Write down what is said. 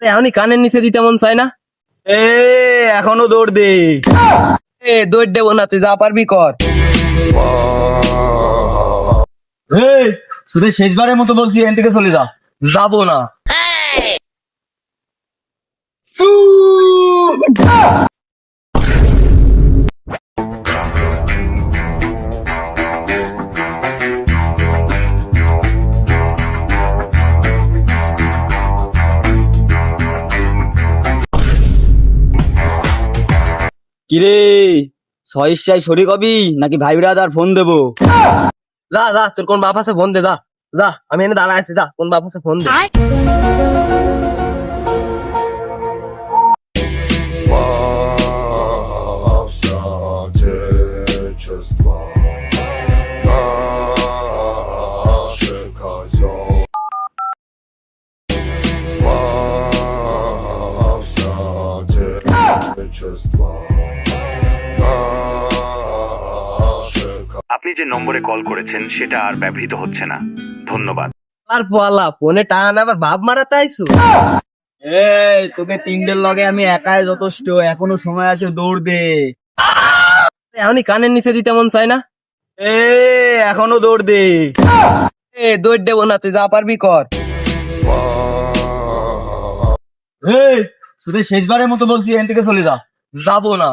এখনই কানের নিচে দিতে মন চায় না। এ এখনো দৌড় দে। দৌড় দেবো না, তুই যা পারবি কর। এই শুধু শেষবারের মতো বলছি, এখান থেকে চলে যা। যাবো না। কিরে, সহিসাই শরীর কবি নাকি ভাই ব্রাদার ফোন দেবো? যা যা, তোর কোন বাপ আছে ফোন দে, যা যা, আমি এনে দাঁড়ায় আছি, যা কোন বাপ আছে ফোন দে। Nasze kozioł. আপনি যে নম্বরে কল করেছেন সেটা আর ব্যবহৃত হচ্ছে না। ধন্যবাদ। আর পোয়ালা ফোনে টান আবার বাপ মারাতে আইসু। এই তোকে তিনটের লগে আমি একাই যথেষ্ট, এখনো সময় আছে, দৌড় দে। এখনই কানের নিচে দিতে মন চায় না। এ এখনো দৌড় দে। দৌড় দেবো না, তুই যা পারবি কর। এই শুধু শেষবারের মতো বলছি, এখান থেকে চলে যা। যাবো না।